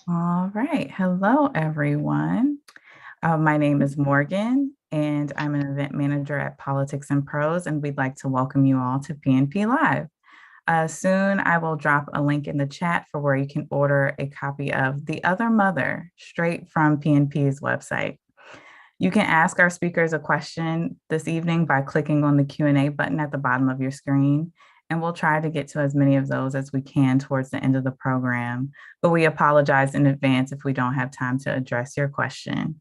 All right. Hello, everyone. My name is Morgan, and I'm an event manager at Politics and Prose, and we'd like to welcome you all to PNP Live. Soon, I will drop a link in the chat for where you can order a copy of The Other Mother straight from PNP's website. You can ask our speakers a question this evening by clicking on the Q&A button at the bottom of your screen, and we'll try to get to as many of those as we can towards the end of the program, but we apologize in advance if we don't have time to address your question.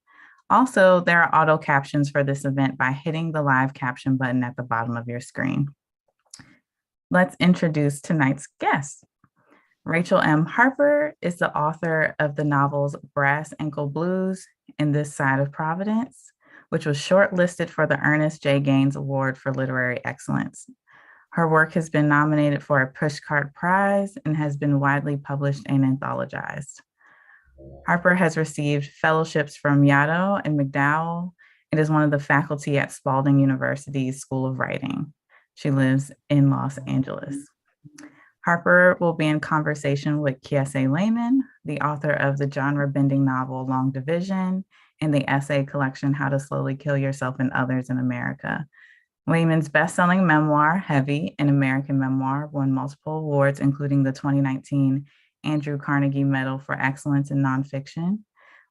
Also, there are auto captions for this event by hitting the live caption button at the bottom of your screen. Let's introduce tonight's guest. Rachel M. Harper is the author of the novels Brass Ankle Blues and This Side of Providence, which was shortlisted for the Ernest J. Gaines Award for Literary Excellence. Her work has been nominated for a Pushcart Prize and has been widely published and anthologized. Harper has received fellowships from Yaddo and McDowell and is one of the faculty at Spalding University's School of Writing. She lives in Los Angeles. Harper will be in conversation with Kiese Laymon, the author of the genre-bending novel Long Division and the essay collection How to Slowly Kill Yourself and Others in America. Laymon's best-selling memoir, Heavy, an American memoir, won multiple awards, including the 2019 Andrew Carnegie Medal for Excellence in Nonfiction.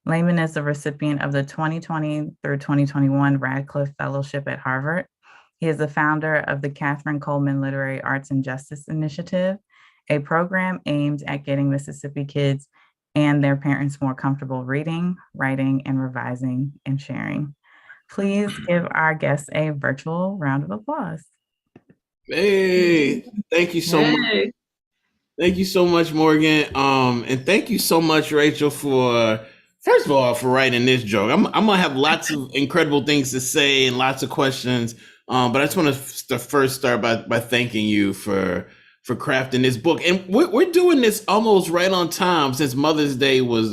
Laymon is the recipient of the 2020 through 2021 Radcliffe Fellowship at Harvard. He is the founder of the Catherine Coleman Literary Arts and Justice Initiative, a program aimed at getting Mississippi kids and their parents more comfortable reading, writing, and revising and sharing. Please give our guests a virtual round of applause. Hey, thank you so much. Hey. Thank you so much, Morgan. And thank you so much, Rachel, for first of all for writing this joke. I'm gonna have lots of incredible things to say and lots of questions. But I just want to first start by thanking you for crafting this book. And we're doing this almost right on time since Mother's Day was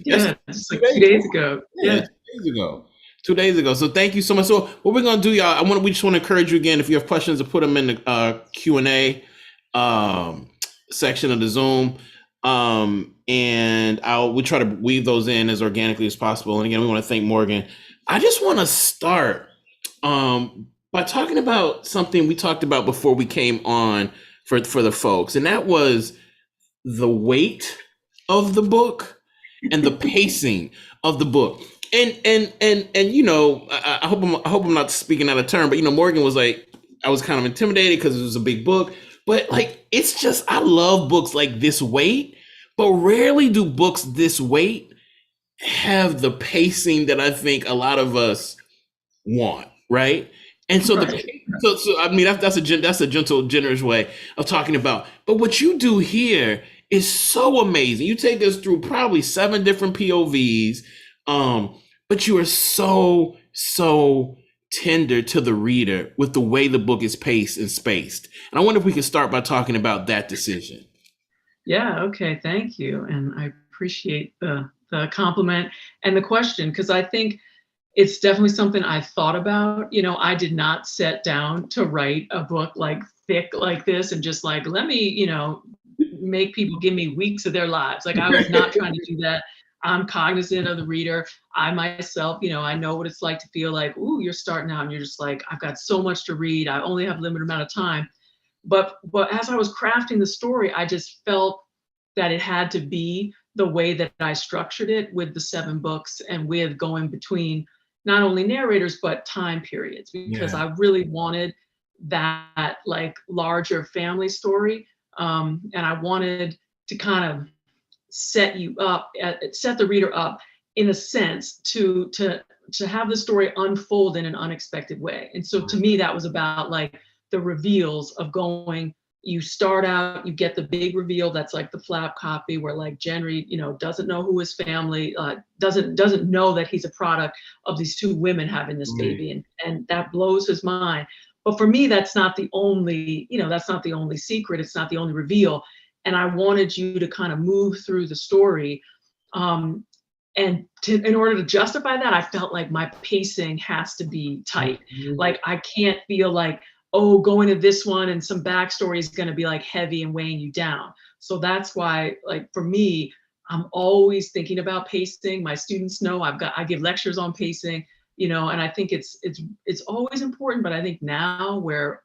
just like 2 days ago. Yeah, 2 days ago. 2 days ago. So thank you so much. So what we're gonna do, y'all, we just want to encourage you again. If you have questions, to put them in the Q&A section of the Zoom. And we try to weave those in as organically as possible. And again, we want to thank Morgan. I just want to start by talking about something we talked about before we came on for the folks, and that was the weight of the book and the pacing of the book. And you know, I hope I'm not speaking out of turn, but you know, Morgan was like, I was kind of intimidated because it was a big book, but like, it's just, I love books like this weight, but rarely do books this weight have the pacing that I think a lot of us want, right? And so so I mean, that's a gentle, generous way of talking about. But what you do here is so amazing. You take us through probably 7 different POVs, but you are so tender to the reader with the way the book is paced and spaced. And I wonder if we could start by talking about that decision. Yeah, okay, thank you. And I appreciate the compliment and the question, because I think it's definitely something I thought about. You know, I did not set down to write a book like thick like this and just like, let me, you know, make people give me weeks of their lives. Like, I was not trying to do that. I'm cognizant of the reader. I myself, you know, I know what it's like to feel like, ooh, you're starting out and you're just like, I've got so much to read. I only have a limited amount of time. But as I was crafting the story, I just felt that it had to be the way that I structured it, with the 7 books and with going between not only narrators, but time periods, because I really wanted that like larger family story. And I wanted to kind of set the reader up in a sense to have the story unfold in an unexpected way. And so to me, that was about like the reveals of going, you start out, you get the big reveal that's like the flap copy where like Jenry, you know, doesn't know who his family, doesn't know that he's a product of these 2 women having this baby, and that blows his mind. But for me, that's not the only, you know, that's not the only secret. It's not the only reveal. And I wanted you to kind of move through the story. And in order to justify that, I felt like my pacing has to be tight. Like, I can't feel like oh, going to this one and some backstory is going to be like heavy and weighing you down. So that's why, like for me, I'm always thinking about pacing. My students know I give lectures on pacing, and I think it's always important. But I think now where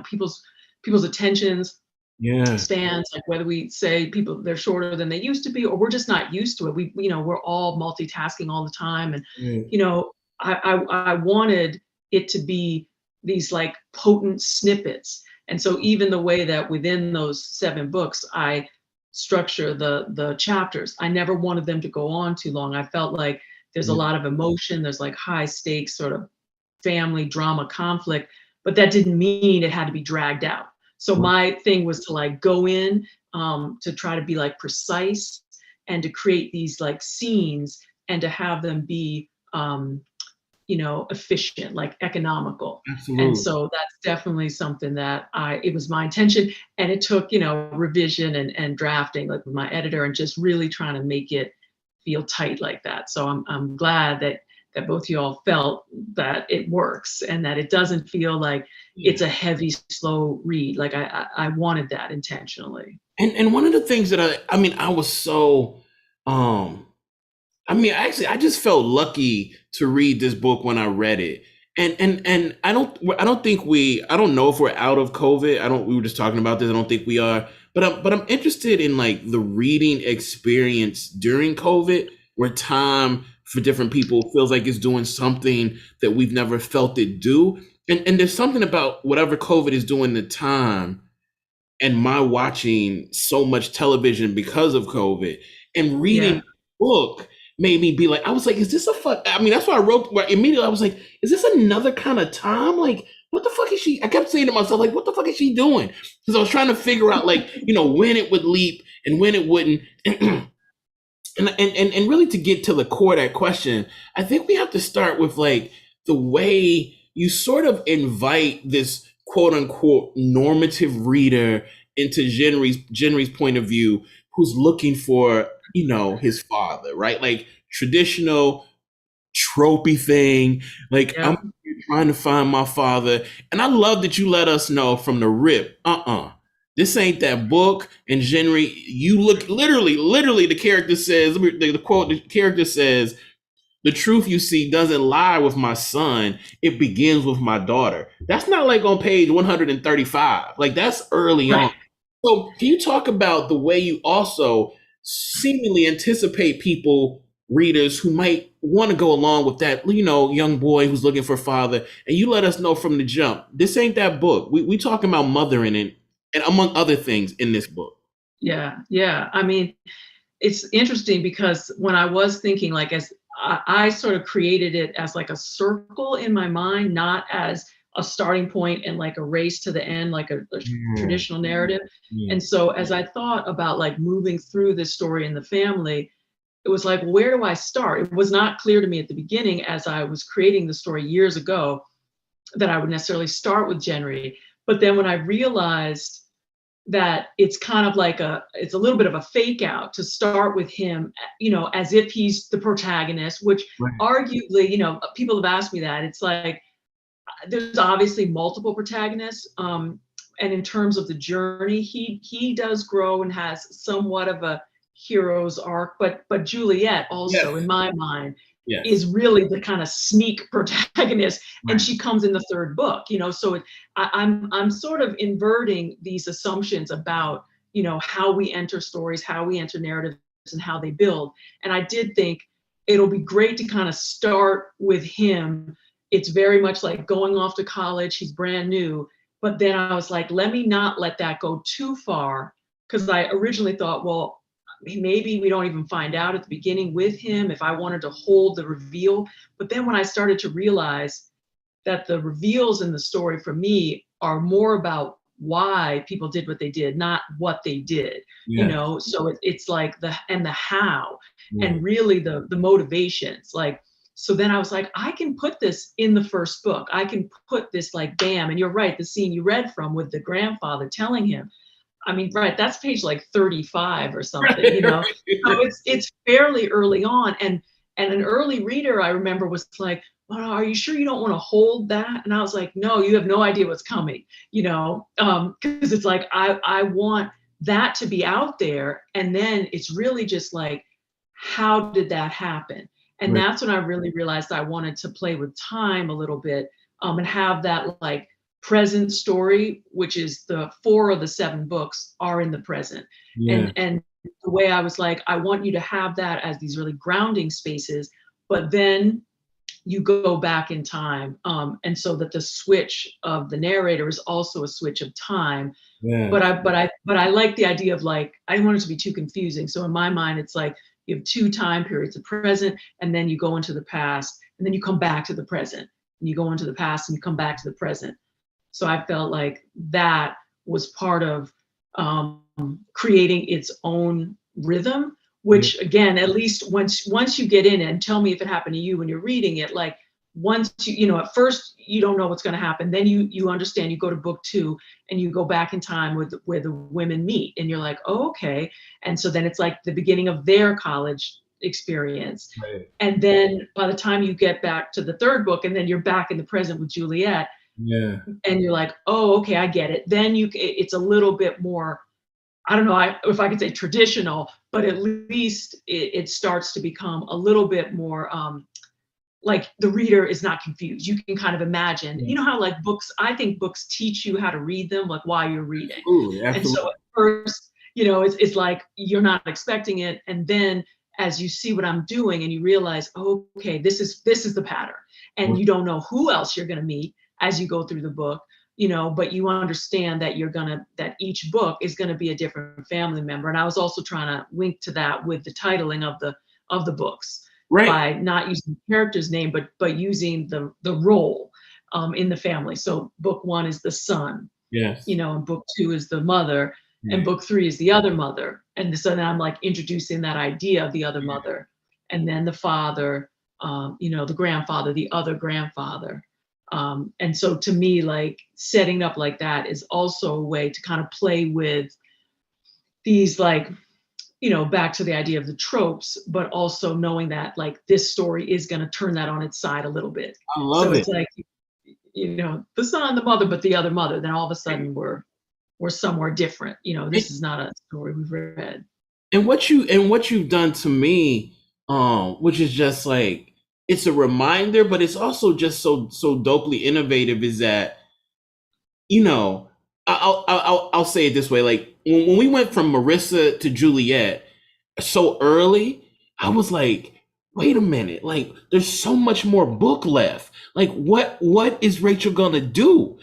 people's attentions Yeah. spans, like whether we say people they're shorter than they used to be, or we're just not used to it. We're all multitasking all the time, and Yeah. you know, I wanted it to be these like potent snippets. And so even the way that within those 7 books I structure the chapters, I never wanted them to go on too long. I felt like there's a Yeah. lot of emotion, there's like high stakes sort of family drama conflict, but that didn't mean it had to be dragged out. So my thing was to like go in, to try to be like precise and to create these like scenes and to have them be efficient, like economical. And Absolutely. so that's definitely something that it was my intention. And it took, revision and drafting, like with my editor, and just really trying to make it feel tight like that. So I'm glad that both of y'all felt that it works and that it doesn't feel like Yeah. it's a heavy, slow read. Like I wanted that intentionally. And one of the things that I was so actually, I just felt lucky to read this book when I read it. And I don't know if we're out of COVID. We were just talking about this. I don't think we are. But I'm interested in like the reading experience during COVID, where time for different people feels like it's doing something that we've never felt it do. And there's something about whatever COVID is doing the time and my watching so much television because of COVID and reading Yeah. the book made me be like, I was like, is this a fuck? I mean, that's why I wrote immediately. I was like, is this another kind of time? Like, what the fuck is she? I kept saying to myself, like, what the fuck is she doing? Because I was trying to figure out, like, when it would leap and when it wouldn't. And really to get to the core of that question, I think we have to start with like the way you sort of invite this quote unquote normative reader into Genry's point of view, who's looking for, his father, right? Like traditional tropey thing. Like I'm Yeah. trying to find my father. And I love that you let us know from the rip, this ain't that book. And Genry, you look literally the character says, the quote, the character says, the truth you see doesn't lie with my son. It begins with my daughter. That's not like on page 135. Like that's early on. Right. So can you talk about the way you also seemingly anticipate people, readers who might want to go along with that, young boy who's looking for a father, and you let us know from the jump, this ain't that book. We talking about mothering and among other things in this book. Yeah. Yeah. I mean, it's interesting because when I was thinking, like, as I sort of created it as like a circle in my mind, not as a starting point and like a race to the end, like a traditional narrative. Yeah. And so as I thought about like moving through this story in the family, it was like, where do I start? It was not clear to me at the beginning as I was creating the story years ago that I would necessarily start with Genry. But then when I realized that it's kind of like it's a little bit of a fake out to start with him, as if he's the protagonist, which Right. arguably, people have asked me that. It's like, there's obviously multiple protagonists. And in terms of the journey, he does grow and has somewhat of a hero's arc, but Juliet also, Yes. in my mind, Yes. is really the kind of sneak protagonist, and Right. she comes in the 3rd book. So I'm sort of inverting these assumptions about how we enter stories, how we enter narratives, and how they build. And I did think it'll be great to kind of start with him. It's very much like going off to college. He's brand new. But then I was like, let me not let that go too far, because I originally thought, well, maybe we don't even find out at the beginning with him if I wanted to hold the reveal. But then when I started to realize that the reveals in the story for me are more about why people did what they did, not what they did, Yeah. so it's like the how, Yeah. and really the motivations. Like, so then I was like, I can put this in the 1st book. I can put this like, bam. And you're right, the scene you read from with the grandfather telling him, I mean, right, that's page like 35 or something, So it's fairly early on. And an early reader, I remember, was like, well, are you sure you don't want to hold that? And I was like, no, you have no idea what's coming, because it's like, I want that to be out there. And then it's really just like, how did that happen? And Right. that's when I really realized I wanted to play with time a little bit, and have that like present story, which is the 4 of the 7 books are in the present. Yeah. And the way I was like, I want you to have that as these really grounding spaces, but then you go back in time, and so that the switch of the narrator is also a switch of time. Yeah. But I like the idea of like, I didn't want it to be too confusing. So in my mind, it's like you have 2 time periods, the present, and then you go into the past, and then you come back to the present, and you go into the past and you come back to the present. So I felt like that was part of creating its own rhythm, Yeah. which again, at least once you get in it, and tell me if it happened to you when you're reading it, like once at first you don't know what's going to happen, then you understand, you go to book 2 and you go back in time with where the women meet, and you're like, oh, okay. And so then it's like the beginning of their college experience. Right. And then by the time you get back to the 3rd book, and then you're back in the present with Juliet, Yeah. and you're like, oh, okay, I get it. Then it's a little bit more, I don't know if I could say traditional, but at least it starts to become a little bit more like the reader is not confused. You can kind of imagine, Yeah. how like books, I think books teach you how to read them, like while you're reading. Absolutely. And so Absolutely. at first, it's like you're not expecting it. And then as you see what I'm doing and you realize, oh, okay, this is the pattern. And you don't know who else you're going to meet as you go through the book, but you understand that that each book is going to be a different family member. And I was also trying to link to that with the titling of the books, Right. by not using the character's name, but using the role in the family. So book 1 is the son, Yes. and book 2 is the mother, and Right. book 3 is the other mother. And so then I'm like introducing that idea of the other mother, and then the father, the grandfather, the other grandfather. And so to me, like setting up like that is also a way to kind of play with these, like, back to the idea of the tropes, but also knowing that like this story is going to turn that on its side a little bit. I So love it. it's like, the son, the mother, but the other mother, then all of a sudden we're somewhere different. And, This is not a story we've read. what you've done to me, which is just like, it's a reminder, but it's also just so dopely innovative, is that, you know, I'll say it this way: like when we went from Marissa to Juliet so early, I was like, wait a minute, like there's so much more book left. Like what is Rachel gonna do?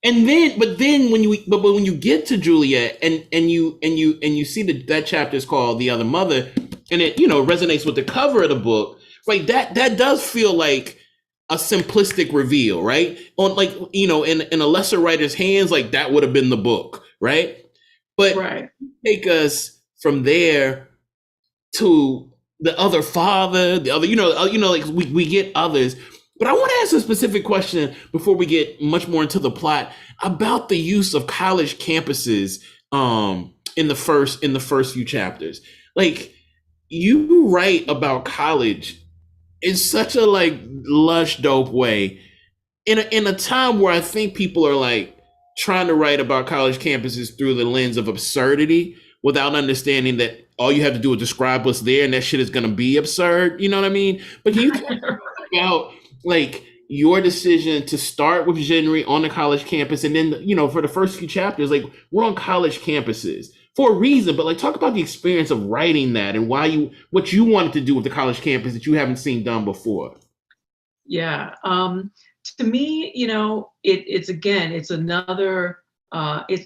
And then, but when you get to Juliet, and you see that chapter is called The Other Mother, and it resonates with the cover of the book, like that does feel like a simplistic reveal, right? On, like, in a lesser writer's hands, like that would have been the book, right? But Right. take us from there to the other father, the other, like we get others. But I want to ask a specific question before we get much more into the plot about the use of college campuses in the first few chapters. Like, you write about college in such a like lush, dope way, in a time where I think people are like trying to write about college campuses through the lens of absurdity, without understanding that all you have to do is describe what's there, and that shit is going to be absurd. You know what I mean? But can you talk about like your decision to start with genre on the college campus, and then for the first few chapters, like we're on college campuses for a reason, but like talk about the experience of writing that, and what you wanted to do with the college campus that you haven't seen done before. Yeah. To me, it's another, it's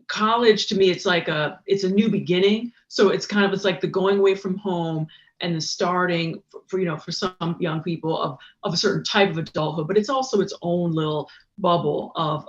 college to me, it's like it's a new beginning. So it's like the going away from home and the starting for some young people of a certain type of adulthood, but it's also its own little bubble of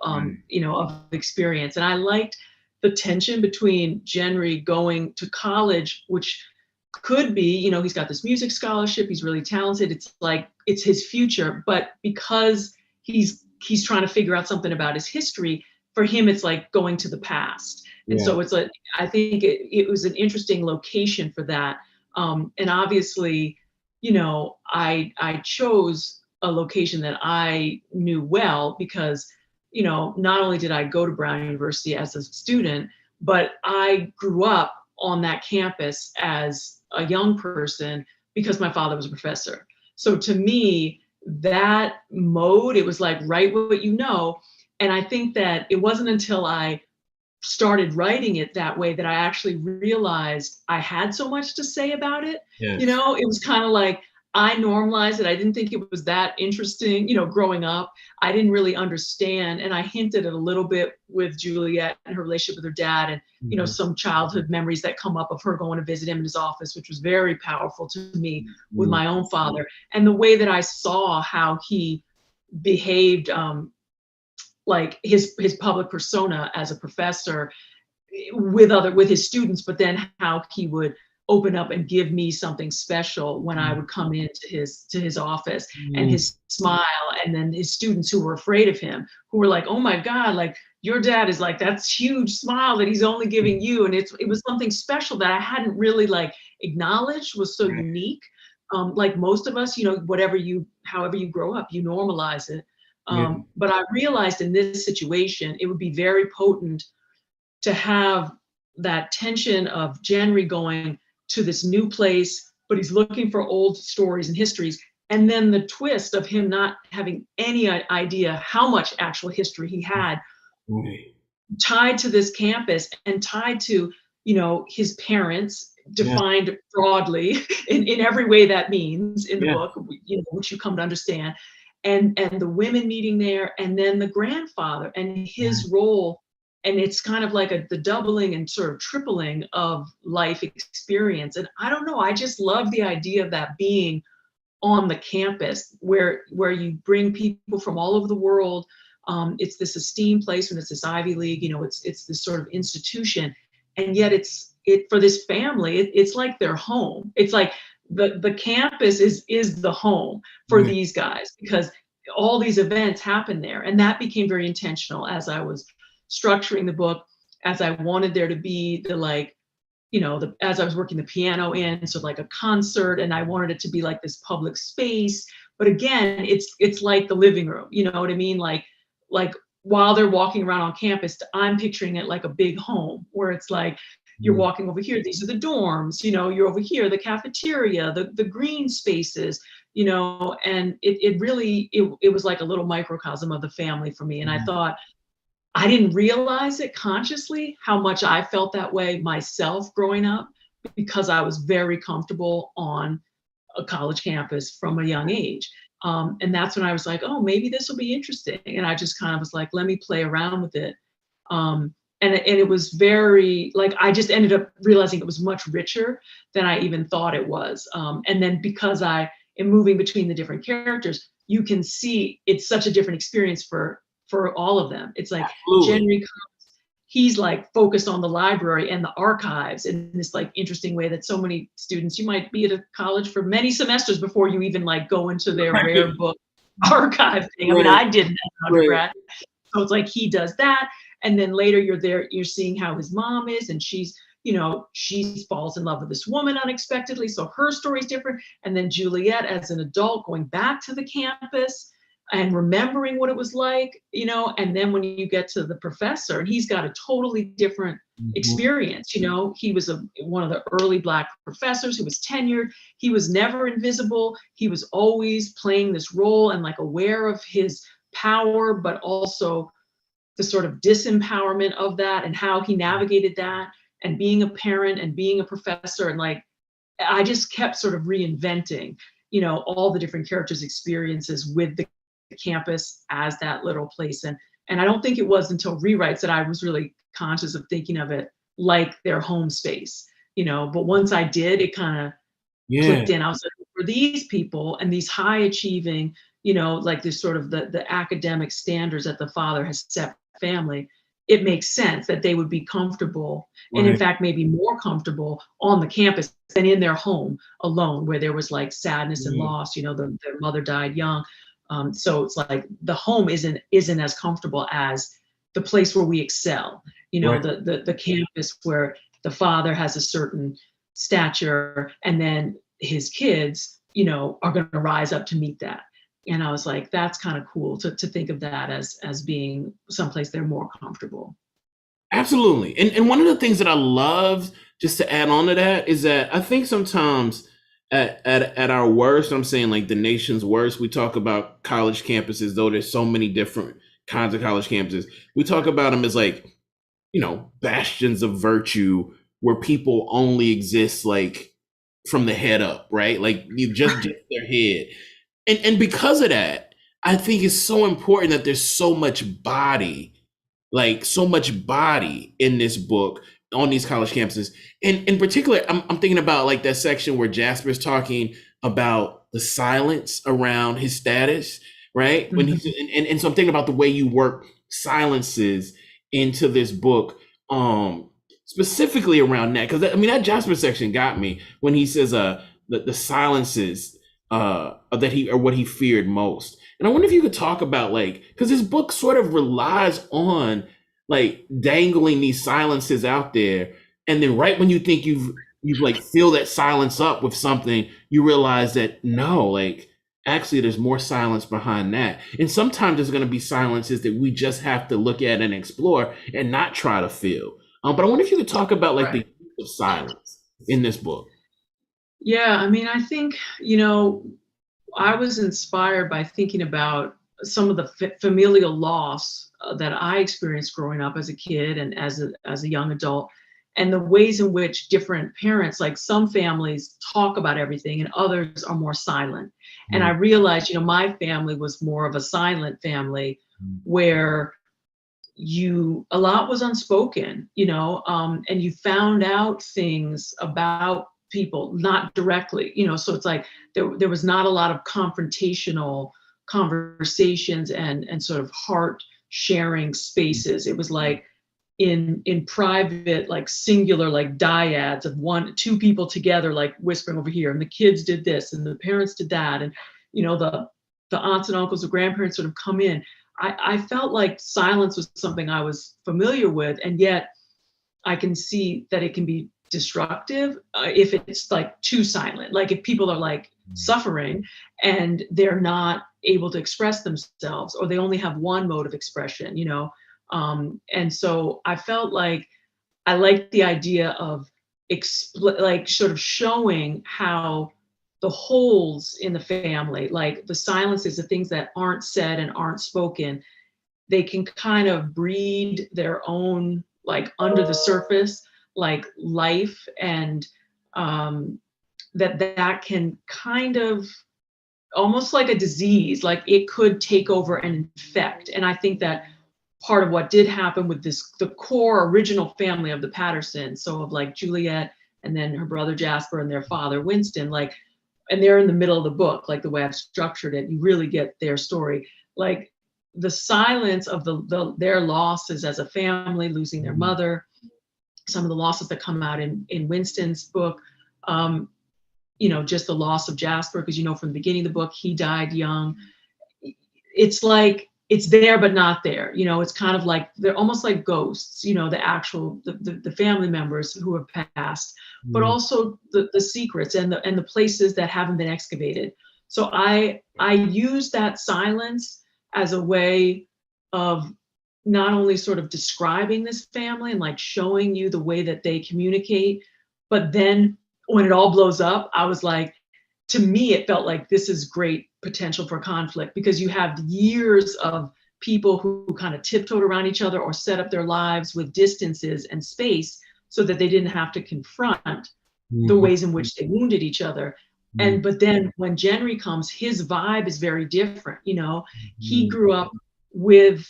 experience. And I liked the tension between Genry going to college, which could be, he's got this music scholarship, he's really talented, it's like it's his future, but because he's trying to figure out something about his history, for him it's like going to the past. And Yeah. so it's like, I think it was an interesting location for that. And obviously, I chose a location that I knew well because, you know, not only did I go to Brown University as a student, but I grew up on that campus as a young person because my father was a professor. So to me, that mode, it was like, write what you know. And I think that it wasn't until I started writing it that way that I actually realized I had so much to say about it. You Yes. know, it was kind of like I normalized it. I didn't think it was that interesting, you know, growing up. I didn't really understand. And I hinted at a little bit with Juliet and her relationship with her dad and, you know, Mhm. some childhood memories that come up of her going to visit him in his office, which was very powerful to me with Mhm. my own father. And the way that I saw how he behaved, like his public persona as a professor with his students, but then how he would open up and give me something special when I would come into his office, and Mhm. his smile, and then his students who were afraid of him, who were like, oh my God, like your dad is like that's huge smile that he's only giving you. And it was something special that I hadn't really like acknowledged was so Right. unique. Like most of us, you know, however you grow up, you normalize it. Yeah. But I realized in this situation, it would be very potent to have that tension of Jenry going to this new place, but he's looking for old stories and histories. And then the twist of him not having any idea how much actual history he had Right. tied to this campus and tied to, you know, his parents Yeah. defined broadly in every way that means in the Yeah. book, you know, which you come to understand. And the women meeting there, and then the grandfather and his role. And it's kind of like the doubling and sort of tripling of life experience. And I don't know, I just love the idea of that being on the campus where you bring people from all over the world. It's this esteemed place, and it's this Ivy League, you know, it's this sort of institution, and yet it for this family, it's like their home. It's like the campus is the home for Right. these guys because all these events happen there, and that became very intentional as I was structuring the book, as I wanted there to be the like, you know, as I was working the piano in, so like a concert, and I wanted it to be like this public space. But again, it's like the living room, you know what I mean? Like while they're walking around on campus, I'm picturing it like a big home where it's like you're Mhm. walking over here, these are the dorms, you know, you're over here, the cafeteria, the green spaces, you know, and it really it was like a little microcosm of the family for me. And I thought I didn't realize it consciously how much I felt that way myself growing up because I was very comfortable on a college campus from a young age. And that's when I was like, oh, maybe this will be interesting. And I just kind of was like, let me play around with it. And it was very, like, I just ended up realizing it was much richer than I even thought it was. And then because I am moving between the different characters, you can see it's such a different experience for all of them. It's like Absolutely. Jenry, he's like focused on the library and the archives in this like interesting way that so many students, you might be at a college for many semesters before you even like go into their rare Right. book archive thing. I mean, Right. I didn't as an Right. undergrad. So it's like he does that. And then later you're there, you're seeing how his mom is, and she's, you know, she falls in love with this woman unexpectedly. So her story's different. And then Juliet as an adult going back to the campus and remembering what it was like, you know, and then when you get to the professor, and he's got a totally different Mhm. experience. You know, he was one of the early Black professors who was tenured. He was never invisible. He was always playing this role and like aware of his power, but also the sort of disempowerment of that and how he navigated that, and being a parent and being a professor. And like, I just kept sort of reinventing, you know, all the different characters' experiences with the campus as that little place. And I don't think it was until rewrites that I was really conscious of thinking of it like their home space, you know. But once I did, it kind of Yeah. clicked in. I was like, for these people and these high achieving, you know, like this sort of the academic standards that the father has set for family, it makes sense that they would be comfortable, and in Right. fact maybe more comfortable on the campus than in their home alone, where there was like sadness and Right. loss, you know, their mother died young. So it's like the home isn't as comfortable as the place where we excel, you know, Right. the campus where the father has a certain stature, and then his kids, you know, are going to rise up to meet that. And I was like, that's kind of cool to think of that as being someplace they're more comfortable. Absolutely. And one of the things that I love, just to add on to that, is that I think sometimes at our worst, I'm saying like the nation's worst, we talk about college campuses, though there's so many different kinds of college campuses. We talk about them as like, bastions of virtue where people only exist like from the head up, right? Like you just their head. And because of that, I think it's so important that there's so much body, like so much body in this book on these college campuses. And in particular, I'm thinking about like that section where Jasper's talking about the silence around his status, right? When he's and so I'm thinking about the way you work silences into this book, specifically around that. Because I mean that Jasper section got me when he says the silences that he or what he feared most. And I wonder if you could talk about like, because this book sort of relies on like dangling these silences out there, and then right when you think you've like fill that silence up with something, you realize that no, like actually there's more silence behind that. And sometimes there's going to be silences that we just have to look at and explore and not try to fill. But I wonder if you could talk about like the use of silence in this book. Yeah, I mean, I think, I was inspired by thinking about some of the familial loss that I experienced growing up as a kid and as a young adult, and the ways in which different parents, like some families talk about everything and others are more silent. And I realized, my family was more of a silent family where a lot was unspoken, and you found out things about people, not directly, so it's like there was not a lot of confrontational conversations and sort of heart sharing spaces. It was like in private, like singular, like dyads of two people together, like whispering over here, and the kids did this and the parents did that, and the aunts and uncles or grandparents sort of come in. I felt like silence was something I was familiar with, and yet I can see that it can be destructive if it's like too silent. Like if people are like suffering and they're not able to express themselves, or they only have one mode of expression, and so I felt like I liked the idea of like sort of showing how the holes in the family, like the silences, the things that aren't said and aren't spoken, they can kind of breed their own, like under the surface, like life, and that can kind of almost like a disease, like it could take over and infect. And I think that part of what did happen with the core original family of the Pattersons, so of like Juliet and then her brother Jasper and their father Winston, like, and they're in the middle of the book, like the way I've structured it, you really get their story. Like the silence of their losses as a family, losing their mother, some of the losses that come out in Winston's book, just the loss of Jasper, because from the beginning of the book, he died young. It's like, it's there, but not there. It's kind of like, they're almost like ghosts, the family members who have passed, but also the secrets and the places that haven't been excavated. So I use that silence as a way of not only sort of describing this family and like showing you the way that they communicate, but then when it all blows up, I was like, to me, it felt like this is great potential for conflict, because you have years of people who kind of tiptoed around each other or set up their lives with distances and space so that they didn't have to confront the ways in which they wounded each other. But then when Jenry comes, his vibe is very different. He grew up with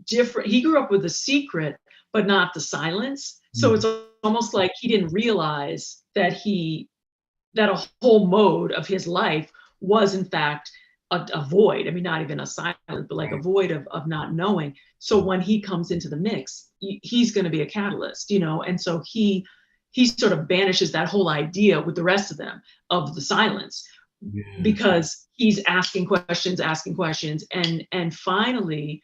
he grew up with the secret, but not the silence. So it's almost like he didn't realize that a whole mode of his life was in fact a void. I mean, not even a silence, but like a void of not knowing. So when he comes into the mix, he's going to be a catalyst, and so he sort of banishes that whole idea with the rest of them of the silence, because he's asking questions, and finally,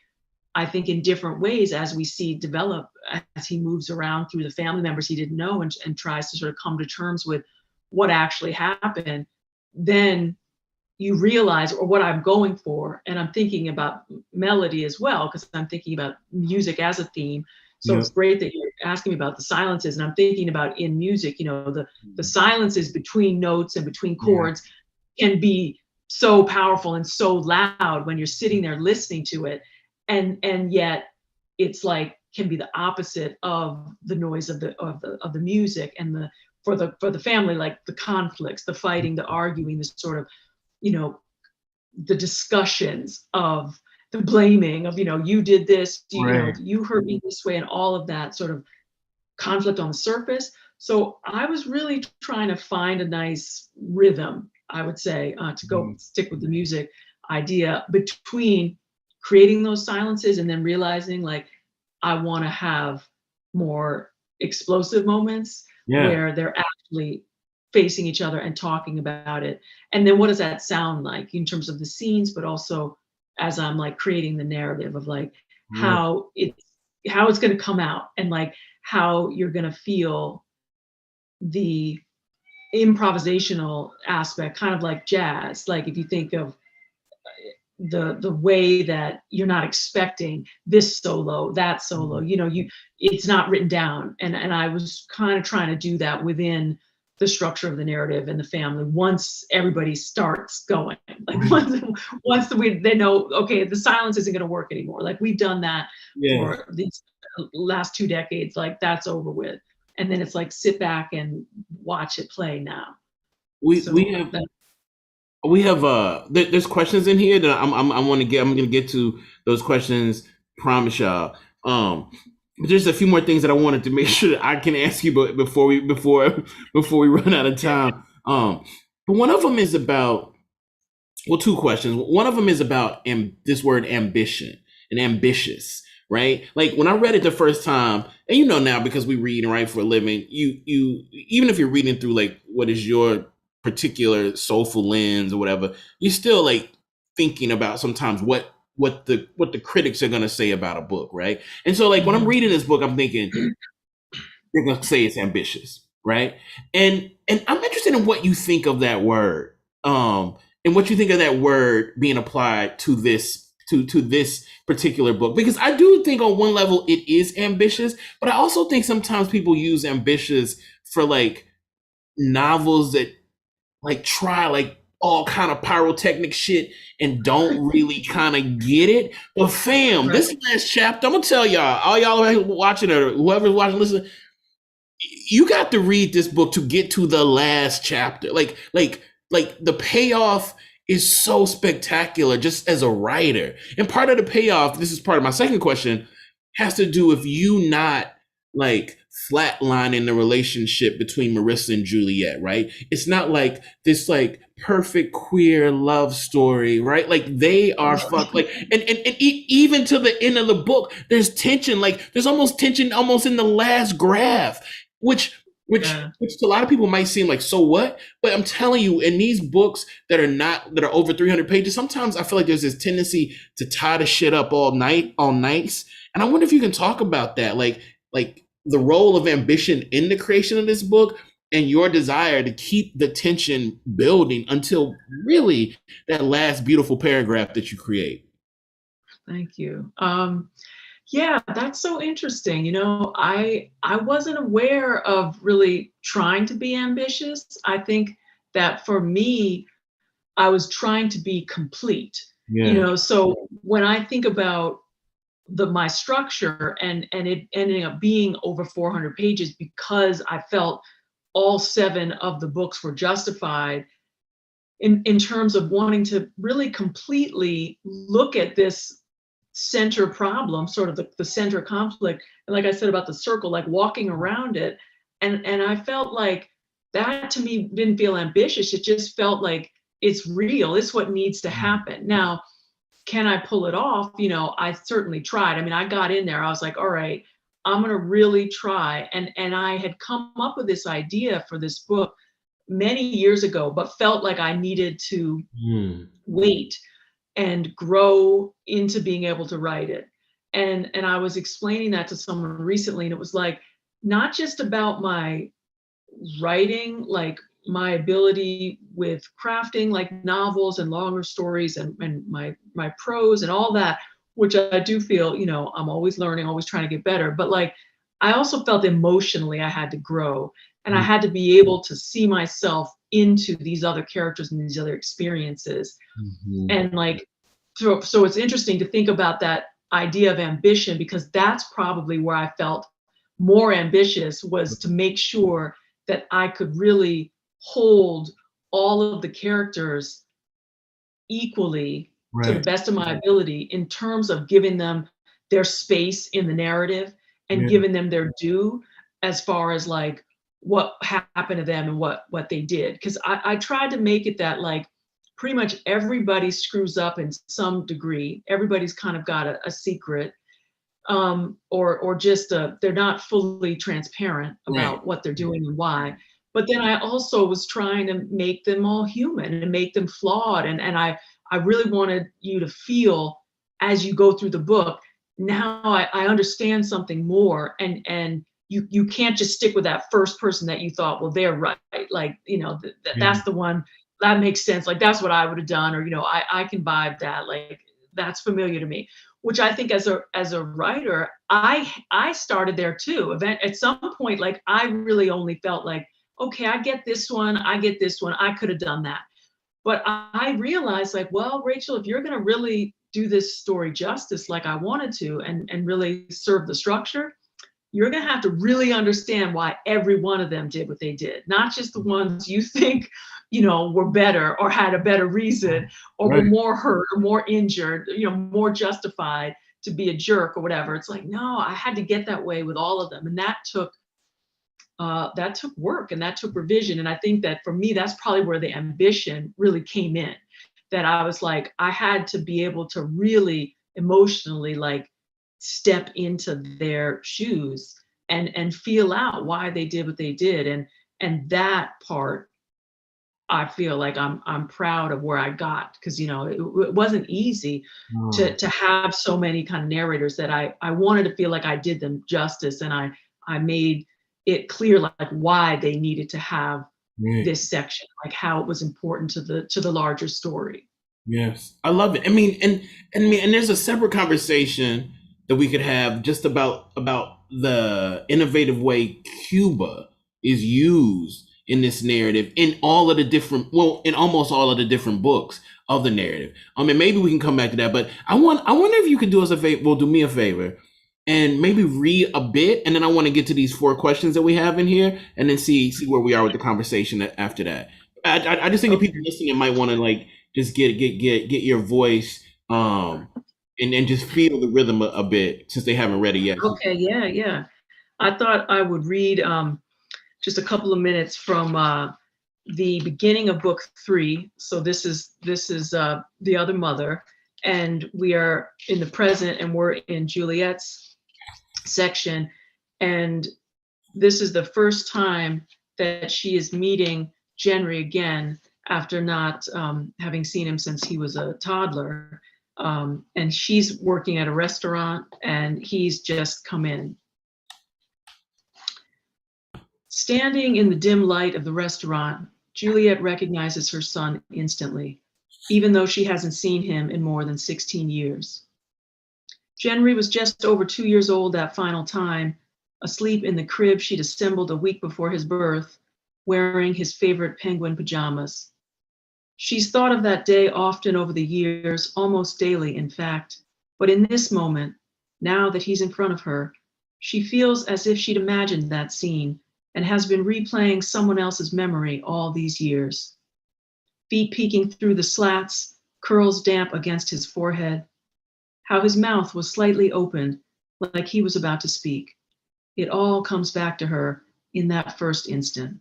I think in different ways, as we see develop, as he moves around through the family members he didn't know, and tries to sort of come to terms with what actually happened, then you realize, or what I'm going for, and I'm thinking about melody as well, because I'm thinking about music as a theme. So Yeah. it's great that you're asking me about the silences, and I'm thinking about in music, the silences between notes and between Yeah. chords can be so powerful and so loud when you're sitting there listening to it, and yet it's like can be the opposite of the noise of the music, and the for the family, like the conflicts, the fighting, the arguing, the sort of, you know, the discussions of the blaming of, you did this, Right. you hurt me this way, and all of that sort of conflict on the surface. So I was really trying to find a nice rhythm, I would say, to go Mhm. stick with the music idea, between creating those silences and then realizing like I want to have more explosive moments Yeah. where they're actually facing each other and talking about it. And then what does that sound like in terms of the scenes, but also as I'm like creating the narrative of like Right. how it's going to come out, and like how you're going to feel the improvisational aspect, kind of like jazz. Like if you think of the way that you're not expecting this solo, that solo, Mhm. it's not written down. And I was kind of trying to do that within the structure of the narrative and the family once everybody starts going. Like Right. once they know, okay, the silence isn't going to work anymore. Like we've done that Yeah. for these last 2 decades, like that's over with. And then it's like sit back and watch it play now. We So have that, there's questions in here that I'm gonna get to those questions, promise y'all. But there's a few more things that I wanted to make sure that I can ask you, but before we run out of time. But one of them is about, well, two questions. One of them is about this word ambition and ambitious, right? Like when I read it the first time, and now because we read and write for a living, you even if you're reading through like what is your particular soulful lens or whatever, you're still like thinking about sometimes what the critics are gonna say about a book, right? And so like when I'm mhm. reading this book, I'm thinking they're gonna say it's ambitious, right? And I'm interested in what you think of that word, and what you think of that word being applied to this particular book, because I do think on one level it is ambitious, but I also think sometimes people use ambitious for like novels that like try like all kind of pyrotechnic shit and don't really kind of get it. But fam, Right. this last chapter, I'm gonna tell y'all, all y'all are watching or whoever's watching, listen, you got to read this book to get to the last chapter. Like the payoff is so spectacular just as a writer. And part of the payoff, this is part of my second question, has to do with you not like flatlining the relationship between Marissa and Juliet, right? It's not like this like perfect queer love story, right? Like they are fucked, like even to the end of the book, there's tension, like there's almost tension almost in the last graph, which which Yeah. which to a lot of people might seem like so what, but I'm telling you, in these books that are over 300 pages, sometimes I feel like there's this tendency to tie the shit up all nights, and I wonder if you can talk about that, like the role of ambition in the creation of this book and your desire to keep the tension building until really that last beautiful paragraph that you create. Thank you. Yeah, that's so interesting. I wasn't aware of really trying to be ambitious. I think that for me, I was trying to be complete. Yeah. So when I think about my structure and it ending up being over 400 pages because I felt all 7 of the books were justified in terms of wanting to really completely look at this center problem, sort of the center conflict. And like I said about the circle, like walking around it. And I felt like that to me didn't feel ambitious. It just felt like it's real. It's what needs to happen. Now, can I pull it off? I certainly tried. I mean, I got in there. I was like, all right, I'm going to really try. And I had come up with this idea for this book many years ago, but felt like I needed to Mm. wait and grow into being able to write it. And I was explaining that to someone recently, and it was like not just about my writing, like my ability with crafting like novels and longer stories and my prose and all that, which I do feel, you know, I'm always learning, always trying to get better. But like, I also felt emotionally I had to grow, and I had to be able to see myself into these other characters and these other experiences. Mm-hmm. And like, so it's interesting to think about that idea of ambition, because that's probably where I felt more ambitious, was to make sure that I could really hold all of the characters equally to the Right. best of my ability, in terms of giving them their space in the narrative and Yeah. giving them their due, as far as like what happened to them and what they did. Because I tried to make it that like pretty much everybody screws up in some degree. Everybody's kind of got a secret, or just they're not fully transparent Right. about what they're doing and why. But then I also was trying to make them all human and make them flawed. And I really wanted you to feel, as you go through the book, now I understand something more. And you can't just stick with that first person that you thought, well, they're right. Like, you know, Yeah. that's the one that makes sense. Like, that's what I would have done. Or, you know, I can vibe that. Like, that's familiar to me. Which I think, as a writer, I started there too. At some point, like, I really only felt like, okay, I get this one, I could have done that. But I realized, like, well, Rachel, if you're going to really do this story justice like I wanted to, and really serve the structure, you're going to have to really understand why every one of them did what they did, not just the ones you think, you know, were better or had a better reason, or were Right. more hurt or more injured, you know, more justified to be a jerk or whatever. It's like, no, I had to get that way with all of them. And that took work, and that took revision. And I think that for me, that's probably where the ambition really came in, that I was like, I had to be able to really emotionally like step into their shoes and feel out why they did what they did. And that part, I feel like I'm proud of where I got, because, you know, it wasn't easy Oh, to have so many kind of narrators, that I wanted to feel like I did them justice, and I made it clear like why they needed to have right. this section, like how it was important to the larger story. Yes, I love it. I mean, and there's a separate conversation that we could have just about the innovative way Cuba is used in this narrative, in all of the different, well, in almost all of the different books of the narrative. And maybe we can come back to that. But I wonder if you could do us a favor. Well, do me a favor, and maybe read a bit, and then I want to get to these 4 questions that we have in here, and then see where we are with the conversation after that. I just think that people Okay. listening might want to like just get your voice, and just feel the rhythm a bit, since they haven't read it yet. Okay. Yeah. Yeah. I thought I would read just a couple of minutes from the beginning of book 3. So this is the other mother, and we are in the present, and we're in Juliet's section, and this is the first time that she is meeting Genry again, after not having seen him since he was a toddler. And she's working at a restaurant, and he's just come in. Standing in the dim light of the restaurant, Juliet recognizes her son instantly, even though she hasn't seen him in more than 16 years. Genry was just over 2 years old that final time, asleep in the crib she'd assembled a week before his birth, wearing his favorite penguin pajamas. She's thought of that day often over the years, almost daily, in fact. But in this moment, now that he's in front of her, she feels as if she'd imagined that scene and has been replaying someone else's memory all these years. Feet peeking through the slats, curls damp against his forehead. How his mouth was slightly opened, like he was about to speak. It all comes back to her in that first instant.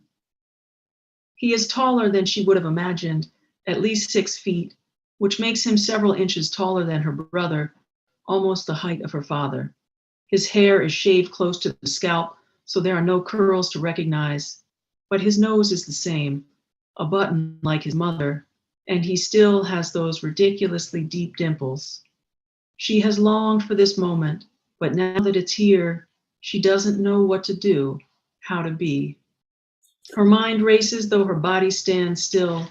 He is taller than she would have imagined, at least 6 feet, which makes him several inches taller than her brother, almost the height of her father. His hair is shaved close to the scalp, so there are no curls to recognize, but his nose is the same, a button like his mother, and he still has those ridiculously deep dimples. She has longed for this moment, but now that it's here, she doesn't know what to do, how to be. Her mind races, though her body stands still.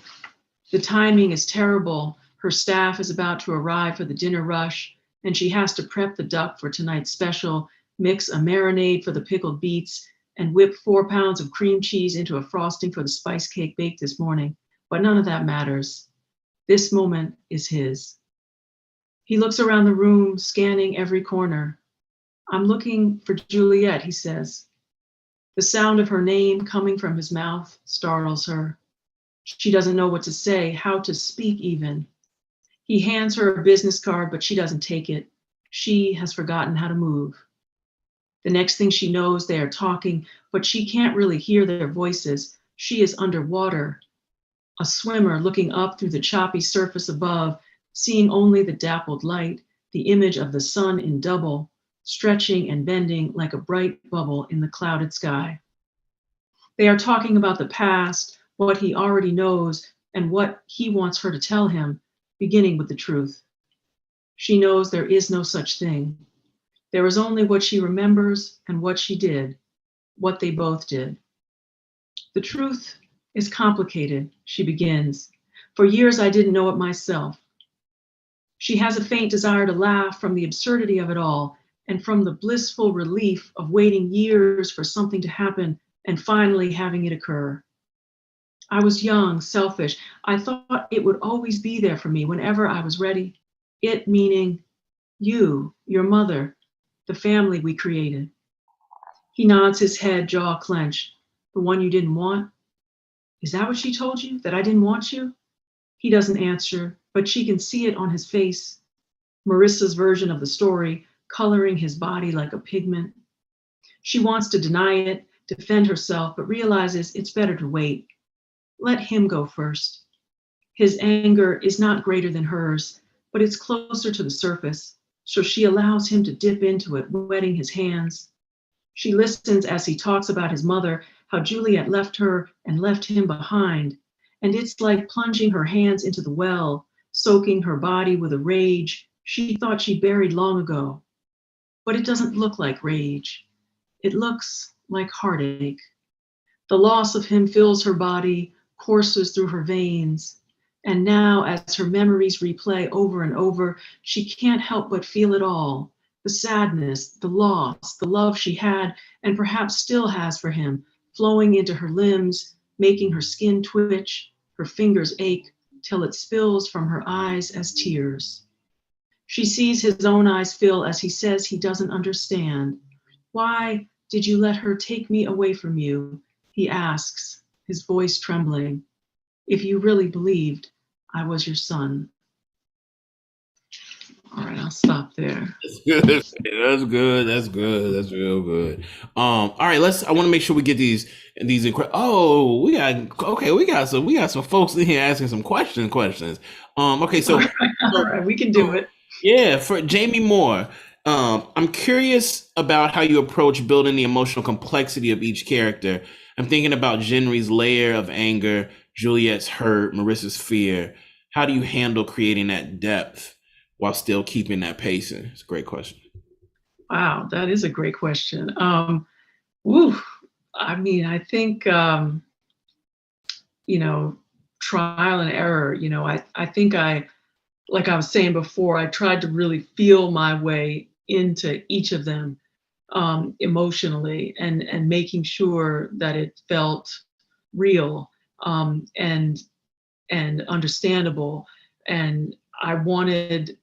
The timing is terrible. Her staff is about to arrive for the dinner rush, and she has to prep the duck for tonight's special, mix a marinade for the pickled beets, and whip 4 pounds of cream cheese into a frosting for the spice cake baked this morning. But none of that matters. This moment is his. He looks around the room, scanning every corner. I'm looking for Juliet, he says. The sound of her name coming from his mouth startles her. She doesn't know what to say, how to speak even. He hands her a business card, but she doesn't take it. She has forgotten how to move. The next thing she knows, they are talking, but she can't really hear their voices. She is underwater, a swimmer looking up through the choppy surface above, seeing only the dappled light, the image of the sun in double, stretching and bending like a bright bubble in the clouded sky. They are talking about the past, what he already knows, and what he wants her to tell him, beginning with the truth. She knows there is no such thing. There is only what she remembers and what she did, what they both did. The truth is complicated, she begins. For years I didn't know it myself. She has a faint desire to laugh from the absurdity of it all and from the blissful relief of waiting years for something to happen and finally having it occur. I was young, selfish. I thought it would always be there for me whenever I was ready. It meaning you, your mother, the family we created. He nods his head, jaw clenched. The one you didn't want? Is that what she told you, that I didn't want you? He doesn't answer, but she can see it on his face. Marissa's version of the story, coloring his body like a pigment. She wants to deny it, defend herself, but realizes it's better to wait. Let him go first. His anger is not greater than hers, but it's closer to the surface, so she allows him to dip into it, wetting his hands. She listens as he talks about his mother, how Juliet left her and left him behind. And it's like plunging her hands into the well, soaking her body with a rage she thought she buried long ago. But it doesn't look like rage. It looks like heartache. The loss of him fills her body, courses through her veins. And now, as her memories replay over and over, she can't help but feel it all. The sadness, the loss, the love she had and perhaps still has for him, flowing into her limbs, making her skin twitch, her fingers ache, till it spills from her eyes as tears. She sees his own eyes fill as he says he doesn't understand. Why did you let her take me away from you? He asks, his voice trembling. If you really believed I was your son. All right, I'll stop there. That's good. That's good. That's good. That's real good. All right, I want to make sure we get these. Oh, we got some folks in here asking some questions. Okay, so All right, we can do it. yeah, for Jamie Moore, I'm curious about how you approach building the emotional complexity of each character. I'm thinking about Jenry's layer of anger, Juliet's hurt, Marissa's fear. How do you handle creating that depth while still keeping that pacing? It's a great question. Wow, that is a great question. I mean, I think, trial and error, I think like I was saying before, I tried to really feel my way into each of them emotionally and making sure that it felt real and understandable. And I wanted,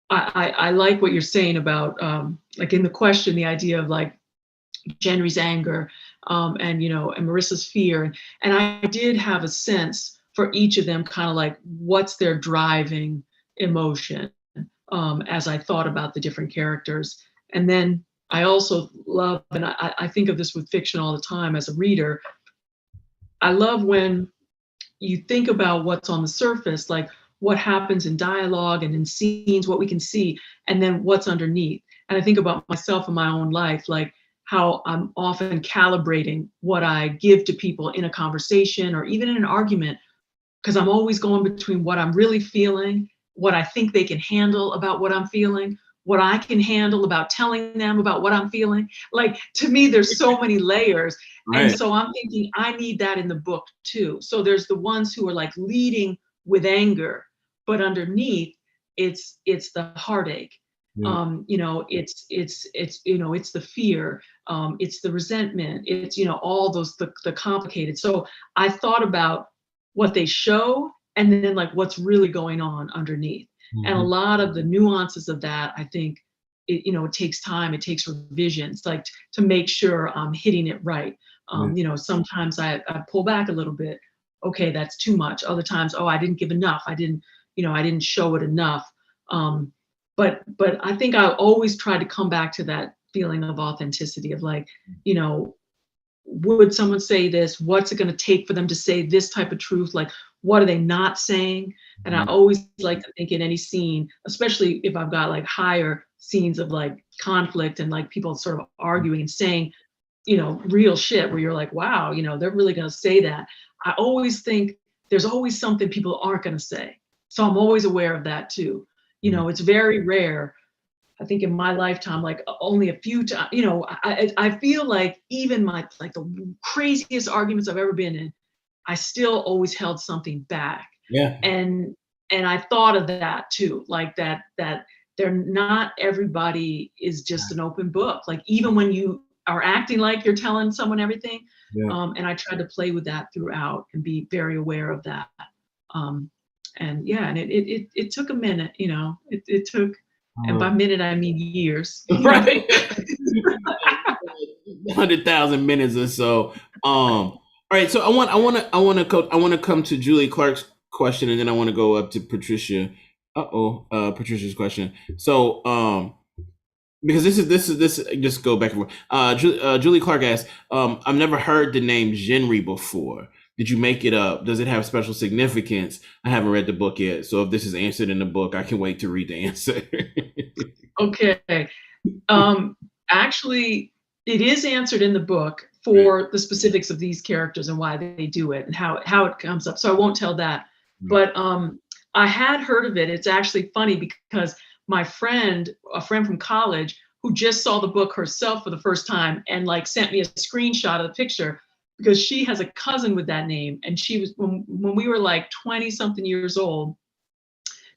I like what you're saying about like in the question, the idea of like Jenry's anger and Marissa's fear. And I did have a sense for each of them, kind of like what's their driving emotion as I thought about the different characters. And then I also love, and I think of this with fiction all the time as a reader, I love when you think about what's on the surface, like what happens in dialogue and in scenes, what we can see, and then what's underneath. And I think about myself in my own life, like how I'm often calibrating what I give to people in a conversation or even in an argument, because I'm always going between what I'm really feeling, what I think they can handle about what I'm feeling, what I can handle, about telling them about what I'm feeling. Like, to me, there's so many layers. And Right. so I'm thinking, I need that in the book too. So there's the ones who are like leading with anger, but underneath it's the heartache. Yeah. It's the fear, it's the resentment, it's all those, the complicated. So I thought about what they show, and then like what's really going on underneath. And a Mhm. lot of the nuances of that, I think it takes time, it takes revisions, like to make sure I'm hitting it right. Yeah. Sometimes I pull back a little bit. Okay, that's too much. Other times, oh, I didn't give enough. I didn't show it enough. Um, but I think I always try to come back to that feeling of authenticity of like, you know, would someone say this? What's it going to take for them to say this type of truth? Like, what are they not saying? And I Mhm. always like to think in any scene, especially if I've got like higher scenes of like conflict and like people sort of arguing and saying, real shit where you're like, wow, they're really going to say that. I always think there's always something people aren't going to say. So I'm always aware of that too. Mhm. It's very rare, I think, in my lifetime, like only a few times, I feel like even like the craziest arguments I've ever been in, I still always held something back. Yeah. And I thought of that too, like that they're not, everybody is just an open book. Like even when you are acting like you're telling someone everything, Yeah. and I tried to play with that throughout and be very aware of that. Um, and yeah, and it took a minute, it took, and by minute I mean years, Right. 100,000 minutes or so. All right. So I want to come to Julie Clark's question, and then I want to go up to Patricia. Patricia's question. So, because this just go back and forth. Julie Clark asked, I've never heard the name Genry before. Did you make it up? Does it have special significance? I haven't read the book yet, so if this is answered in the book, I can wait to read the answer. Okay. Actually, it is answered in the book Right. for the specifics of these characters and why they do it and how it comes up. So I won't tell that. Right. But I had heard of it. It's actually funny because a friend from college who just saw the book herself for the first time and like sent me a screenshot of the picture, because she has a cousin with that name. And she was, when we were like 20 something years old,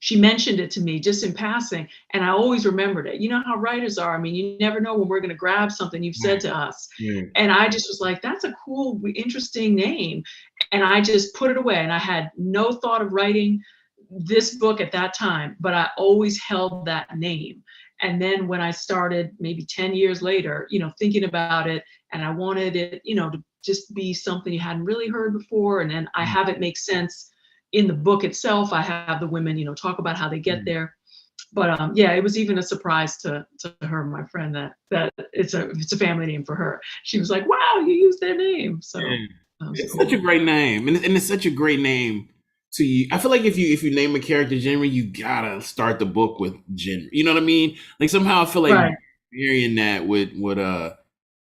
she mentioned it to me just in passing, and I always remembered it. You know how writers are. I mean, you never know when we're going to grab something you've said to us. Right. And I just was like, that's a cool, interesting name. And I just put it away. And I had no thought of writing this book at that time, but I always held that name. And then when I started maybe 10 years later, thinking about it, and I wanted it, to just be something you hadn't really heard before. And then I have it make sense in the book itself. I have the women, talk about how they get there. But yeah, it was even a surprise to her, my friend, that it's a family name for her. She was like, "Wow, you used their name." So that was It's cool. such a great name, and it's such a great name to you. I feel like if you name a character Genry, you gotta start the book with Genry. You know what I mean? Like somehow I feel like Right. hearing that would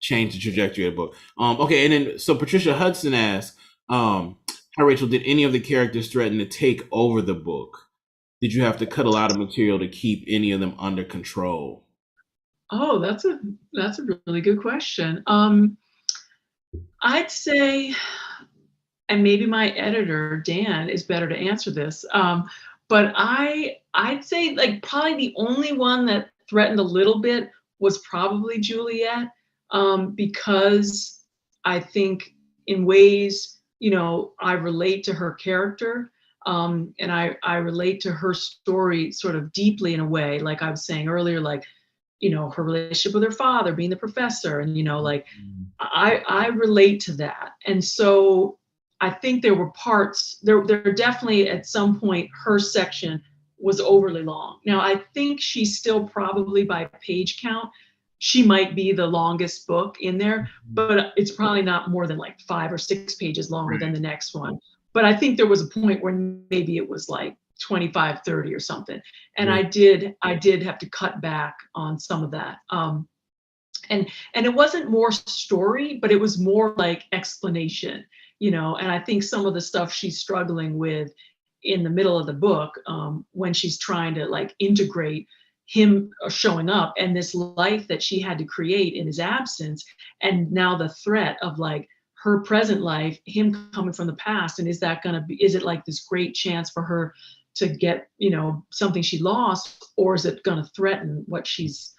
change the trajectory of the book. Okay, and then so Patricia Hudson asked, "Hi Rachel, did any of the characters threaten to take over the book? Did you have to cut a lot of material to keep any of them under control?" Oh, that's a really good question. I'd say, and maybe my editor Dan is better to answer this. But I'd say like probably the only one that threatened a little bit was probably Juliet, because I think in ways, I relate to her character, and I relate to her story sort of deeply in a way, like I was saying earlier, like her relationship with her father being the professor, and like I relate to that. And so I think there were parts there definitely at some point her section was overly long. Now I think she's still probably by page count, she might be the longest book in there, but it's probably not more than like 5 or 6 pages longer than Right. the next one. But I think there was a point where maybe it was like 25, 30 or something. And Yeah. I did have to cut back on some of that. And it wasn't more story, but it was more like explanation, and I think some of the stuff she's struggling with in the middle of the book, when she's trying to like integrate him showing up and this life that she had to create in his absence, and now the threat of like her present life, him coming from the past, and is it like this great chance for her to get, you know, something she lost, or is it going to threaten what she's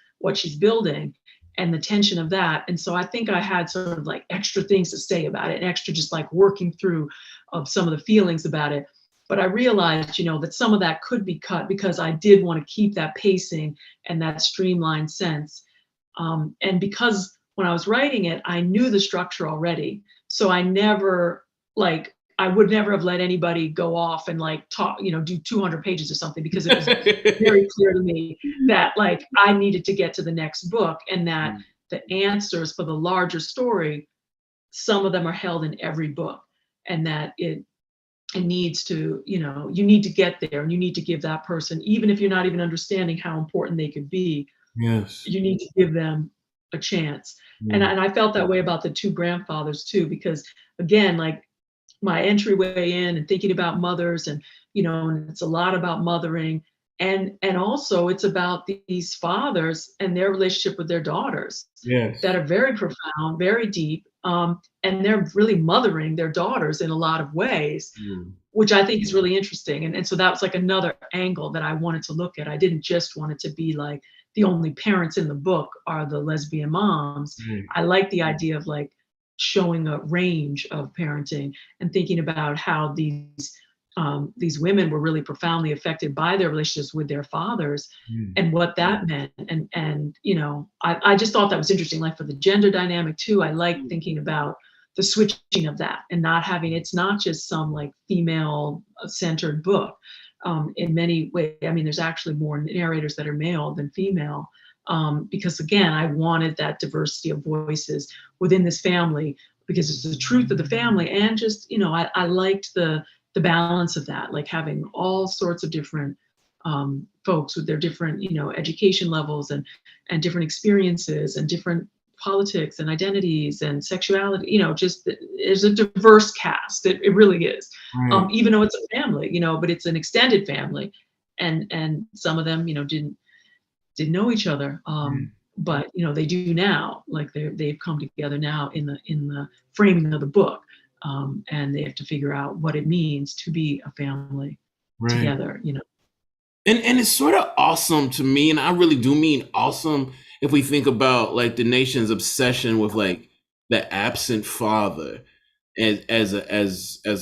building, and the tension of that. And so I think I had sort of like extra things to say about it, and extra just like working through of some of the feelings about it. But I realized, you know, that some of that could be cut because I did want to keep that pacing and that streamlined sense. And because when I was writing it, I knew the structure already. So I never, like, I would never have let anybody go off and like talk, you know, do 200 pages or something, because it was very clear to me that like I needed to get to the next book, and that the answers for the larger story, some of them are held in every book, and that it needs to, you know, you need to get there, and you need to give that person, even if you're not even understanding how important they could be, Yes. you need to give them a chance. And I felt that way about the two grandfathers too, because again, like my entryway in and thinking about mothers, and you know, and it's a lot about mothering, and also it's about these fathers and their relationship with their daughters, Yes. that are very profound, very deep, and they're really mothering their daughters in a lot of ways, which I think is really interesting. And so that was like another angle that I wanted to look at. I didn't just want it to be like the only parents in the book are the lesbian moms. I like the idea of like showing a range of parenting and thinking about how these women were really profoundly affected by their relationships with their fathers, and what that meant. And you know, I just thought that was interesting. Like for the gender dynamic too, I like thinking about the switching of that, and not having, it's not just some like female centered book. In many ways, I mean, there's actually more narrators that are male than female, because again, I wanted that diversity of voices within this family, because it's the truth of the family. And just, you know, I liked the balance of that, like having all sorts of different folks with their different, you know, education levels, and different experiences, and different politics and identities and sexuality, you know, just there's a diverse cast. It really is. Even though it's a family, you know, but it's an extended family, and some of them, you know, didn't know each other, but you know, they do now. Like they've come together now in the framing of the book, and they have to figure out what it means to be a family together, you know. And it's sort of awesome to me, and I really do mean awesome, if we think about like the nation's obsession with like the absent father as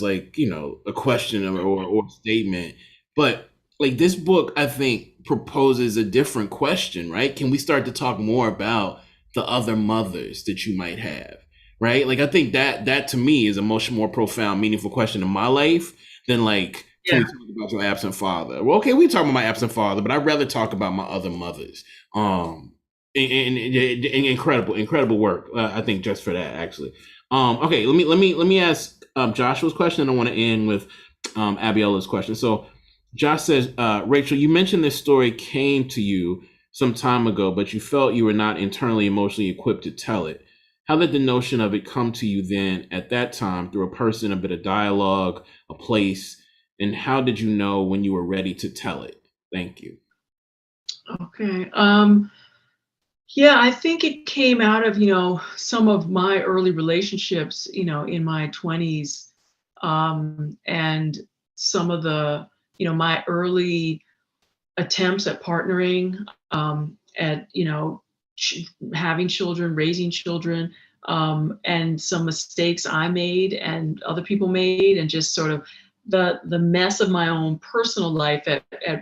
like, you know, a question or statement. But like this book, I think, proposes a different question, right? Can we start to talk more about the other mothers that you might have, right? Like I think that to me is a much more profound, meaningful question in my life than like, can we talk about your absent father? Well, okay, we talk about my absent father, but I'd rather talk about my other mothers. And incredible work. I think just for that, actually. Okay, let me ask Joshua's question, and I want to end with Abiola's question. So, Josh says, Rachel, you mentioned this story came to you some time ago, but you felt you were not internally emotionally equipped to tell it. How did the notion of it come to you then at that time, through a person, a bit of dialogue, a place? And how did you know when you were ready to tell it? Thank you. Okay. Yeah, I think it came out of, you know, some of my early relationships, you know, in my 20s, and some of the, you know, my early attempts at partnering, at, you know, having children, raising children, and some mistakes I made and other people made, and just sort of the mess of my own personal life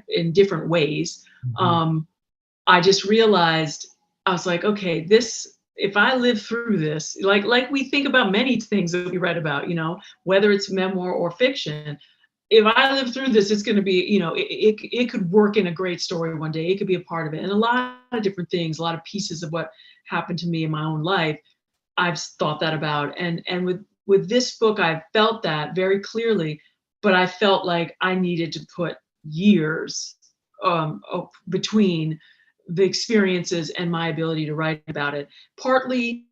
in different ways. I just realized, I was like, okay, this, if I live through this, like we think about many things that we read about, you know, whether it's memoir or fiction, if I live through this, it's going to be, you know, it could work in a great story one day. It could be a part of it. And a lot of different things, a lot of pieces of what happened to me in my own life, I've thought that about. And with this book, I felt that very clearly, but I felt like I needed to put years between the experiences and my ability to write about it. Partly,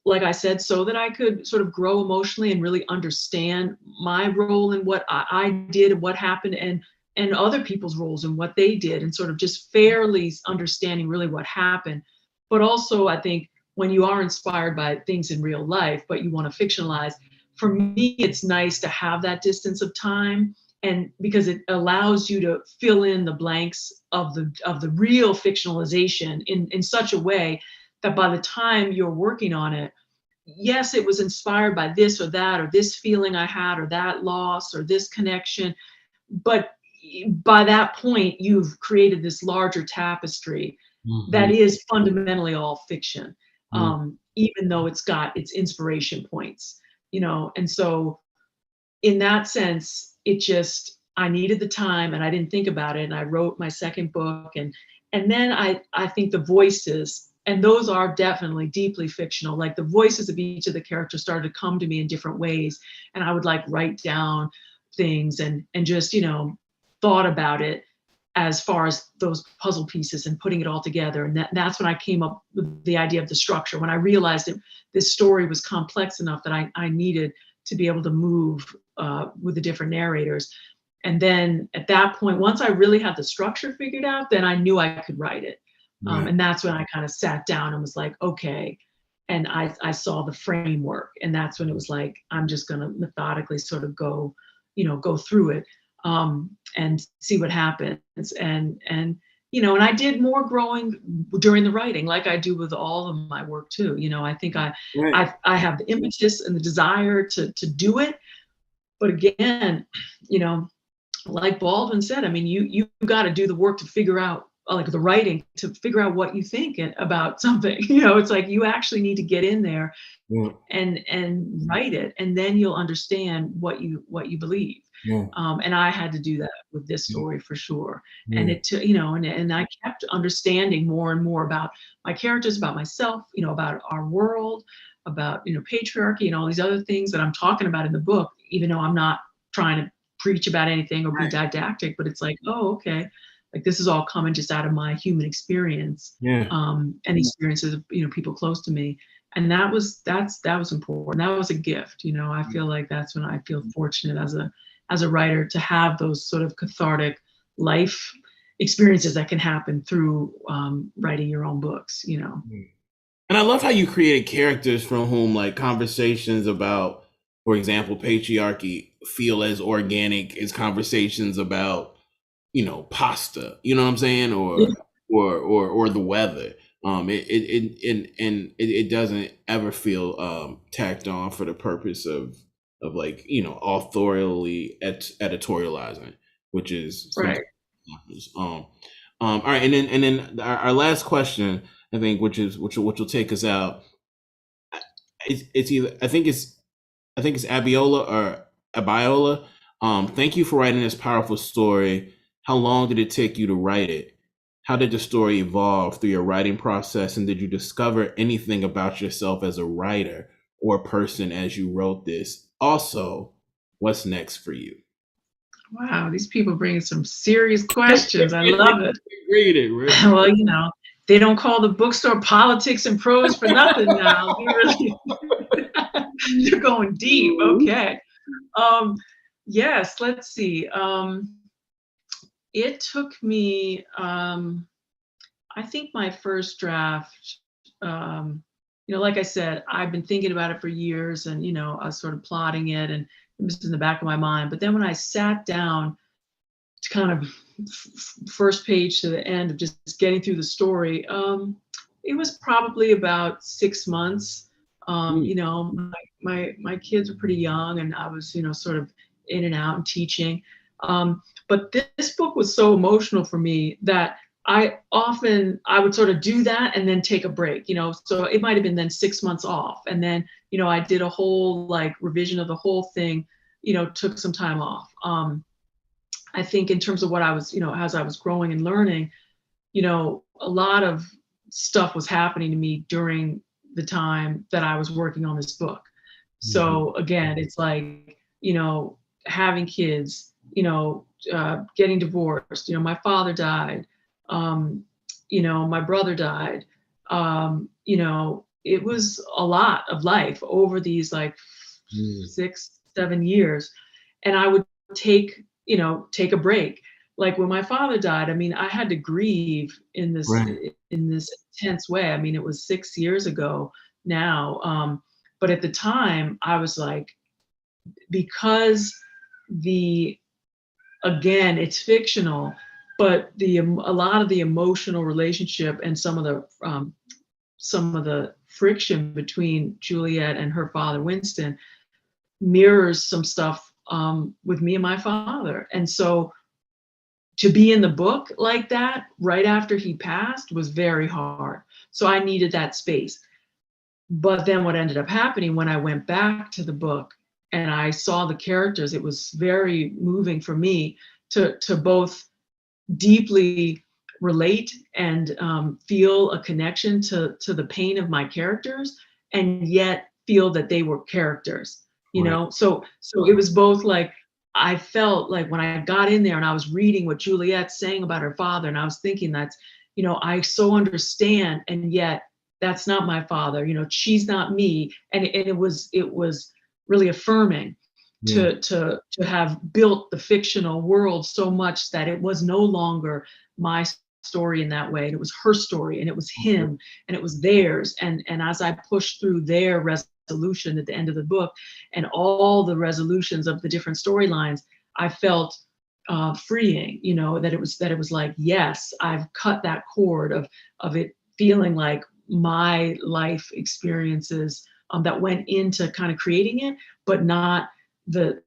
like I said, so that I could sort of grow emotionally and really understand my role in what I did and what happened, and and other people's roles and what they did, and sort of just fairly understanding really what happened. But also, I think when you are inspired by things in real life, but you want to fictionalize, for me, it's nice to have that distance of time, and because it allows you to fill in the blanks of the real fictionalization in such a way that by the time you're working on it, yes, it was inspired by this or that, or this feeling I had, or that loss, or this connection. But by that point, you've created this larger tapestry that is fundamentally all fiction, even though it's got its inspiration points, And so in that sense, I needed the time and I didn't think about it. And I wrote my second book, and then I think the voices, and those are definitely deeply fictional. Like the voices of each of the characters started to come to me in different ways. And I would like write down things and just, thought about it as far as those puzzle pieces and putting it all together. And that's when I came up with the idea of the structure, when I realized that this story was complex enough that I needed to be able to move with the different narrators. And then at that point, once I really had the structure figured out, then I knew I could write it. And that's when I kind of sat down and was like, okay. And I saw the framework, and that's when it was like, I'm just going to methodically sort of go through it and see what happens. And I did more growing during the writing, like I do with all of my work too. I think I have the impetus and the desire to do it. But again, like Baldwin said, I mean, you got to do the work to figure out, like the writing, to figure out what you think about something. It's like you actually need to get in there and write it, and then you'll understand what you believe. And I had to do that with this story for sure. And it took, and I kept understanding more and more about my characters, about myself, about our world, about, patriarchy and all these other things that I'm talking about in the book, even though I'm not trying to preach about anything or be didactic, but it's like, oh, okay. Like this is all coming just out of my human experience, and experiences of, people close to me. And that was important. That was a gift. I feel like that's when I feel fortunate as a writer to have those sort of cathartic life experiences that can happen through writing your own books. And I love how you created characters from whom like conversations about, for example, patriarchy feel as organic as conversations about, pasta, you know what I'm saying? Or the weather. It doesn't ever feel tacked on for the purpose of like, authorially editorializing, which is right. All right, and then our last question, I think, which will take us out. It's either I think it's Abiola or Abiola. Thank you for writing this powerful story. How long did it take you to write it? How did the story evolve through your writing process? And did you discover anything about yourself as a writer or person as you wrote this? Also, what's next for you? Wow, these people bring some serious questions. I love it. Read it, right? Well, they don't call the bookstore Politics and Prose for nothing now. They're going deep. Okay. Yes, let's see. It took me, I think my first draft, like I said, I've been thinking about it for years, and, I was sort of plotting it, and it was in the back of my mind. But then when I sat down to kind of first page to the end of just getting through the story, it was probably about 6 months. My kids were pretty young, and I was, sort of in and out and teaching. But this book was so emotional for me that I would sort of do that and then take a break, so it might've been then 6 months off. And then, I did a whole like revision of the whole thing, took some time off. I think in terms of what I was, as I was growing and learning, a lot of stuff was happening to me during the time that I was working on this book. So again, it's like, having kids, getting divorced, my father died, my brother died, it was a lot of life over these like 6-7 years. And I would take a break. like when my father died, I mean, I had to grieve Right. in this intense way. I mean, it was 6 years ago now. But at the time I was like, because the again, it's fictional, but a lot of the emotional relationship and some of the friction between Juliet and her father Winston mirrors some stuff with me and my father. And so to be in the book like that right after he passed was very hard. So I needed that space. But then what ended up happening when I went back to the book and I saw the characters, it was very moving for me to both deeply relate and feel a connection to the pain of my characters, and yet feel that they were characters, you Right. know. So it was both like, I felt like when I got in there and I was reading what Juliet's saying about her father, and I was thinking, that's, you know, I so understand, and yet that's not my father, you know, she's not me. And it was really affirming Yeah. to have built the fictional world so much that it was no longer my story in that way. And it was her story, and it was him, and it was theirs. And as I pushed through their resolution at the end of the book and all the resolutions of the different storylines, I felt freeing, you know, that it was like, yes, I've cut that cord of it feeling like my life experiences that went into kind of creating it, but not the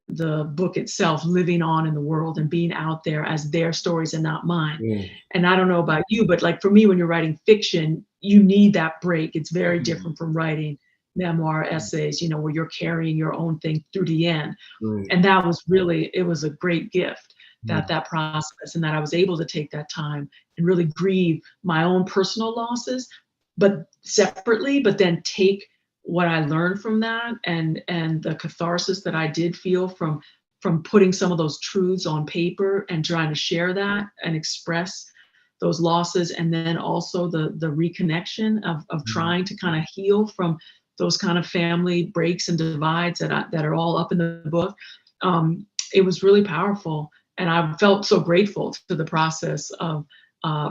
book itself living on in the world and being out there as their stories and not mine. Yeah. And I don't know about you, but like for me, when you're writing fiction, you need that break. It's very different from writing memoir essays, you know, where you're carrying your own thing through the end. Right. And that was really, it was a great gift, Yeah. that process, and that I was able to take that time and really grieve my own personal losses, but separately, but then take what I learned from that and the catharsis that I did feel from putting some of those truths on paper and trying to share that and express those losses, and then also the reconnection of trying to kind of heal from those kind of family breaks and divides that are all up in the book. It was really powerful, and I felt so grateful to the process of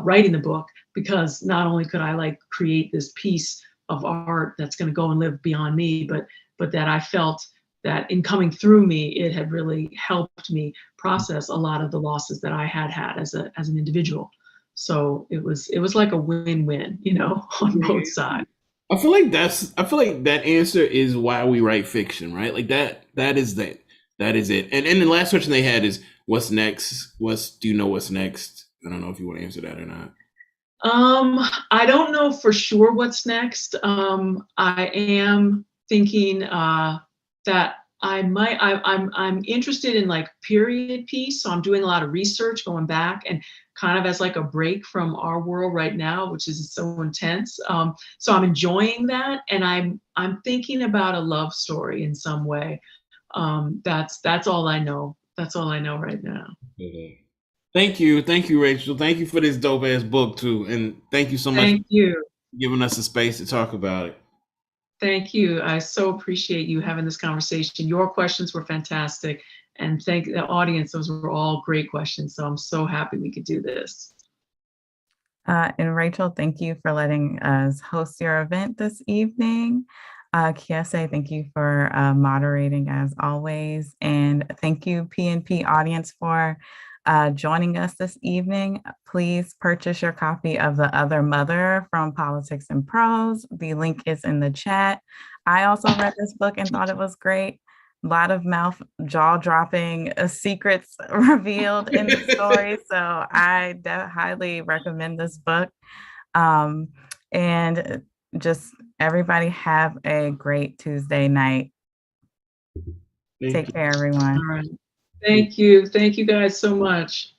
writing the book, because not only could I like create this piece of art that's going to go and live beyond me, but that I felt that in coming through me, it had really helped me process a lot of the losses that I had as an individual. So it was like a win-win, you know, on both sides. I feel like that answer is why we write fiction, right? Like that is that. That is it. And the last question they had is, what's next? Do you know what's next? I don't know if you want to answer that or not. I don't know for sure what's next. I am thinking that I'm interested in like period piece. So I'm doing a lot of research, going back and kind of as like a break from our world right now, which is so intense. So I'm enjoying that, and I'm thinking about a love story in some way. That's all I know. That's all I know right now. Thank you, Rachel. Thank you for this dope ass book too, and thank you so much Thank you. for giving us a space to talk about it. Thank you. I so appreciate you having this conversation. Your questions were fantastic, and thank the audience. Those were all great questions. So I'm so happy we could do this. And Rachel, thank you for letting us host your event this evening. Kiese, thank you for moderating as always. And thank you, PNP audience, for joining us this evening. Please purchase your copy of The Other Mother from Politics and Prose. The link is in the chat. I also read this book and thought it was great. A lot of jaw-dropping secrets revealed in the story. So I highly recommend this book. And just everybody have a great Tuesday night. Take care, everyone. All right. Thank you. Thank you guys so much.